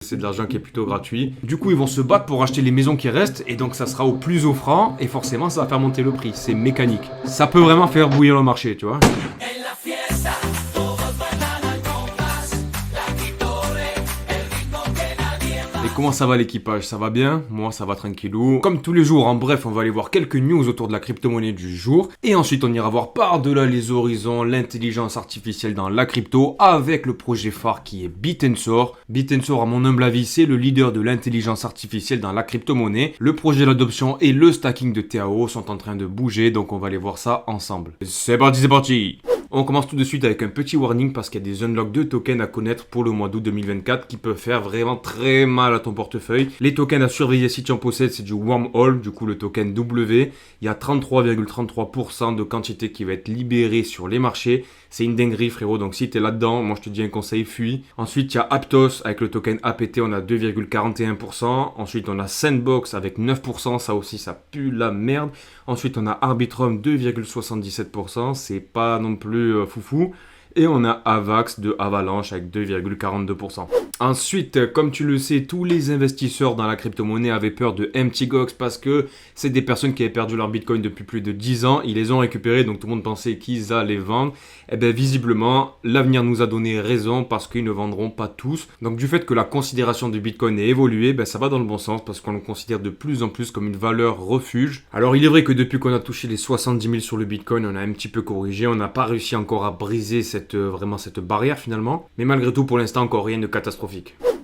C'est de l'argent qui est plutôt gratuit. Du coup, ils vont se battre pour acheter les maisons qui restent et donc ça sera au plus offrant et forcément ça va faire monter le prix. C'est mécanique. Ça peut vraiment faire bouillir le marché, tu vois. Et comment ça va l'équipage? Ça va bien? Moi ça va tranquillou. Comme tous les jours, en bref, on va aller voir quelques news autour de la crypto-monnaie du jour. Et ensuite on ira voir par-delà les horizons l'intelligence artificielle dans la crypto avec le projet phare qui est Bitensor. Bitensor, à mon humble avis, c'est le leader de l'intelligence artificielle dans la crypto-monnaie. Le projet d'adoption et le stacking de TAO sont en train de bouger, donc on va aller voir ça ensemble. C'est parti, c'est parti! On commence tout de suite avec un petit warning parce qu'il y a des unlocks de tokens à connaître pour le mois d'août 2024 qui peuvent faire vraiment très mal à ton portefeuille. Les tokens à surveiller si tu en possèdes, c'est du Wormhole, du coup le token W. Il y a 33,33% de quantité qui va être libérée sur les marchés. C'est une dinguerie frérot, donc si t'es là-dedans, moi je te dis un conseil, fuis. Ensuite il y a Aptos avec le token APT, on a 2,41%. Ensuite on a Sandbox avec 9%, ça aussi ça pue la merde. Ensuite on a Arbitrum 2,77%, c'est pas non plus foufou. Et on a Avax de Avalanche avec 2,42%. Ensuite, comme tu le sais, tous les investisseurs dans la crypto-monnaie avaient peur de MTGOX parce que c'est des personnes qui avaient perdu leur Bitcoin depuis plus de 10 ans. Ils les ont récupérés, donc tout le monde pensait qu'ils allaient vendre. Et bien visiblement, l'avenir nous a donné raison parce qu'ils ne vendront pas tous. Donc du fait que la considération du Bitcoin ait évolué, ben, ça va dans le bon sens parce qu'on le considère de plus en plus comme une valeur refuge. Alors il est vrai que depuis qu'on a touché les 70 000 sur le Bitcoin, on a un petit peu corrigé. On n'a pas réussi encore à briser cette barrière finalement. Mais malgré tout, pour l'instant, encore rien de catastrophique.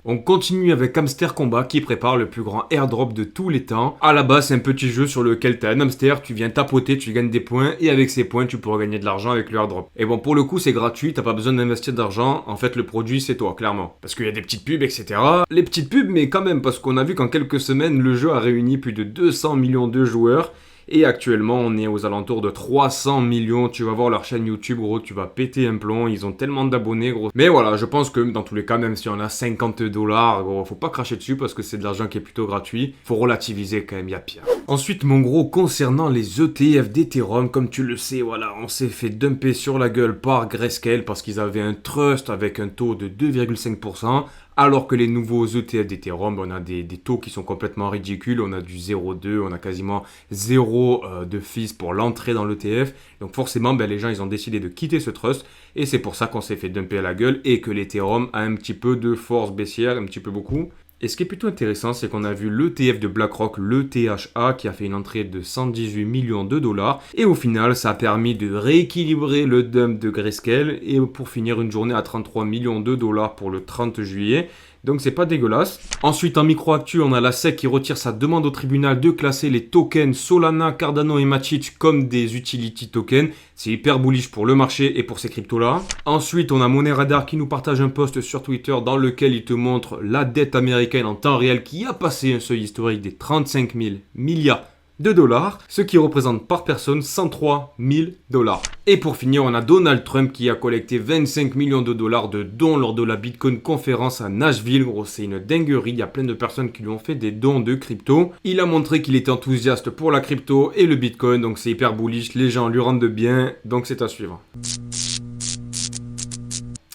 On continue avec Hamster Combat qui prépare le plus grand airdrop de tous les temps. À la base, c'est un petit jeu sur lequel tu as un hamster, tu viens tapoter, tu gagnes des points et avec ces points, tu pourras gagner de l'argent avec le airdrop. Et bon, pour le coup, c'est gratuit, t'as pas besoin d'investir d'argent. En fait, le produit, c'est toi, clairement. Parce qu'il y a des petites pubs, etc. Les petites pubs, mais quand même, parce qu'on a vu qu'en quelques semaines, le jeu a réuni plus de 200 millions de joueurs. Et actuellement, on est aux alentours de 300 millions. Tu vas voir leur chaîne YouTube, gros, tu vas péter un plomb. Ils ont tellement d'abonnés, gros. Mais voilà, je pense que dans tous les cas, même si on a 50 $, gros, faut pas cracher dessus parce que c'est de l'argent qui est plutôt gratuit. Faut relativiser quand même, il y a pire. Ensuite, mon gros, concernant les ETF d'Ethereum, comme tu le sais, voilà, on s'est fait dumper sur la gueule par Grayscale parce qu'ils avaient un trust avec un taux de 2,5%. Alors que les nouveaux ETF d'Ethereum, on a des taux qui sont complètement ridicules. On a du 0,2, on a quasiment 0 de fees pour l'entrée dans l'ETF. Donc forcément, ben, les gens, ils ont décidé de quitter ce trust. Et c'est pour ça qu'on s'est fait dumper à la gueule et que l'Ethereum a un petit peu de force baissière, un petit peu beaucoup. Et ce qui est plutôt intéressant, c'est qu'on a vu l'ETF de BlackRock, le THA, qui a fait une entrée de 118 millions de dollars. Et au final, ça a permis de rééquilibrer le dump de Grayscale. Et pour finir, une journée à 33 millions de dollars pour le 30 juillet. Donc c'est pas dégueulasse. Ensuite en micro-actu, on a la SEC qui retire sa demande au tribunal de classer les tokens Solana, Cardano et Matic comme des utility tokens. C'est hyper bullish pour le marché et pour ces cryptos-là. Ensuite, on a Money Radar qui nous partage un post sur Twitter dans lequel il te montre la dette américaine en temps réel qui a passé un seuil historique des 35 000 milliards de dollars, ce qui représente par personne 103 000 $. Et pour finir, on a Donald Trump qui a collecté 25 millions de dollars de dons lors de la Bitcoin conférence à Nashville. Gros, c'est une dinguerie, il y a plein de personnes qui lui ont fait des dons de crypto. Il a montré qu'il était enthousiaste pour la crypto et le Bitcoin, donc c'est hyper bullish, les gens lui rendent bien, donc c'est à suivre.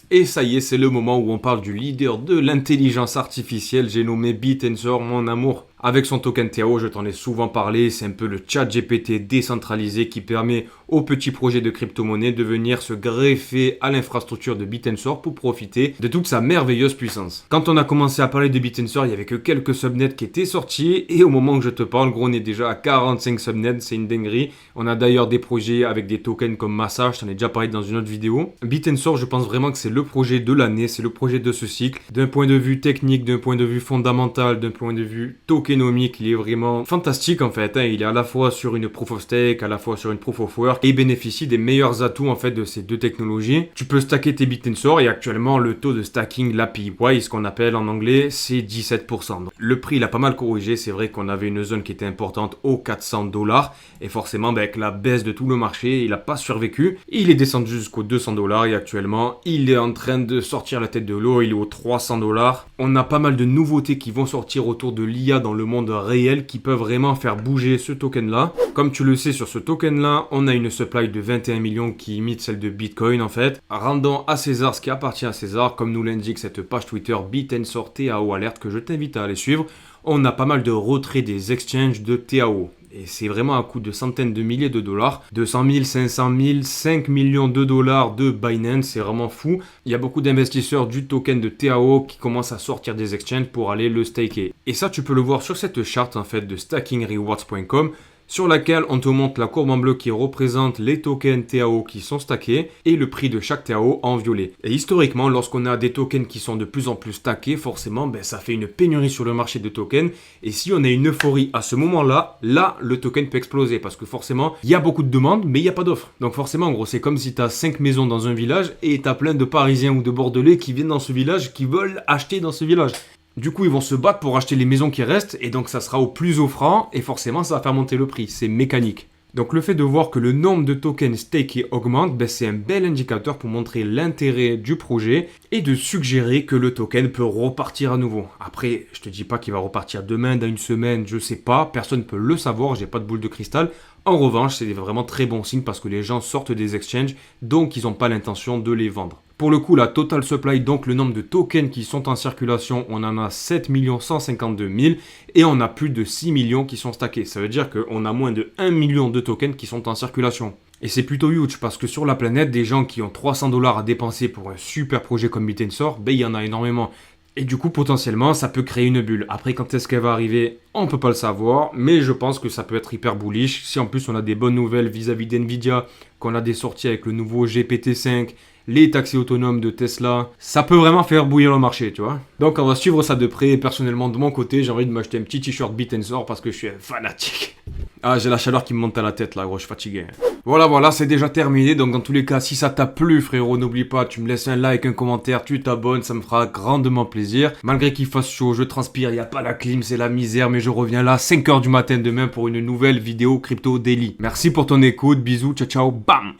Et ça y est, c'est le moment où on parle du leader de l'intelligence artificielle, j'ai nommé Bitensor, mon amour. Avec son token TAO, je t'en ai souvent parlé, c'est un peu le chat GPT décentralisé qui permet aux petits projets de crypto-monnaie de venir se greffer à l'infrastructure de Bitensor pour profiter de toute sa merveilleuse puissance. Quand on a commencé à parler de Bitensor, il n'y avait que quelques subnets qui étaient sortis et au moment où je te parle, gros, on est déjà à 45 subnets, c'est une dinguerie. On a d'ailleurs des projets avec des tokens comme Massage, je t'en ai déjà parlé dans une autre vidéo. Bitensor, je pense vraiment que c'est le projet de l'année, c'est le projet de ce cycle. D'un point de vue technique, d'un point de vue fondamental, d'un point de vue token, il est vraiment fantastique en fait, hein. Il est à la fois sur une proof of stake, à la fois sur une proof of work et il bénéficie des meilleurs atouts en fait de ces deux technologies. Tu peux stacker tes Bitensor et actuellement le taux de stacking, l'APY, ce qu'on appelle en anglais, c'est 17%. Donc, le prix il a pas mal corrigé, c'est vrai qu'on avait une zone qui était importante aux 400 $ et forcément avec la baisse de tout le marché, il n'a pas survécu. Il est descendu jusqu'aux 200 $ et actuellement il est en train de sortir la tête de l'eau, il est aux 300 $. On a pas mal de nouveautés qui vont sortir autour de l'IA dans le le monde réel qui peuvent vraiment faire bouger ce token-là. Comme tu le sais, sur ce token-là, on a une supply de 21 millions qui imite celle de Bitcoin en fait. Rendons à César ce qui appartient à César, comme nous l'indique cette page Twitter Bit&Sort TAO Alert que je t'invite à aller suivre. On a pas mal de retraits des exchanges de TAO. Et c'est vraiment un coût de centaines de milliers de dollars. 200 000, 500 000, 5 millions de dollars de Binance, c'est vraiment fou. Il y a beaucoup d'investisseurs du token de TAO qui commencent à sortir des exchanges pour aller le staker. Et ça, tu peux le voir sur cette charte en fait de stackingrewards.com, sur laquelle on te montre la courbe en bleu qui représente les tokens TAO qui sont stackés et le prix de chaque TAO en violet. Et historiquement, lorsqu'on a des tokens qui sont de plus en plus stackés, forcément, ça fait une pénurie sur le marché de tokens. Et si on a une euphorie à ce moment-là, là, le token peut exploser parce que forcément, il y a beaucoup de demandes, mais il n'y a pas d'offres. Donc forcément, en gros, c'est comme si tu as 5 maisons dans un village et tu as plein de Parisiens ou de Bordelais qui viennent dans ce village, qui veulent acheter dans ce village. Du coup, ils vont se battre pour acheter les maisons qui restent et donc ça sera au plus offrant et forcément ça va faire monter le prix, c'est mécanique. Donc le fait de voir que le nombre de tokens stakés augmente, c'est un bel indicateur pour montrer l'intérêt du projet et de suggérer que le token peut repartir à nouveau. Après, je te dis pas qu'il va repartir demain, dans une semaine, je sais pas, personne ne peut le savoir, j'ai pas de boule de cristal. En revanche, c'est vraiment très bon signe parce que les gens sortent des exchanges, donc ils n'ont pas l'intention de les vendre. Pour le coup, la total supply, donc le nombre de tokens qui sont en circulation, on en a 7 152 000 et on a plus de 6 millions qui sont stackés. Ça veut dire qu'on a moins de 1 million de tokens qui sont en circulation. Et c'est plutôt huge parce que sur la planète, des gens qui ont 300 $ à dépenser pour un super projet comme Bit&Sort, il y en a énormément. Et du coup, potentiellement, ça peut créer une bulle. Après, quand est-ce qu'elle va arriver, on peut pas le savoir, mais je pense que ça peut être hyper bullish. Si en plus on a des bonnes nouvelles vis-à-vis d'NVIDIA, qu'on a des sorties avec le nouveau GPT-5, les taxis autonomes de Tesla, ça peut vraiment faire bouillir le marché, tu vois. Donc on va suivre ça de près. Personnellement, de mon côté, j'ai envie de m'acheter un petit t-shirt Bit&Sort parce que je suis un fanatique. Ah, j'ai la chaleur qui me monte à la tête là, gros, je suis fatigué. Voilà, c'est déjà terminé. Donc dans tous les cas, si ça t'a plu, frérot, n'oublie pas, tu me laisses un like, un commentaire, tu t'abonnes, ça me fera grandement plaisir. Malgré qu'il fasse chaud, je transpire, il n'y a pas la clim, c'est la misère, mais je reviens là 5h du matin demain pour une nouvelle vidéo Crypto Daily. Merci pour ton écoute, bisous, ciao, ciao, bam!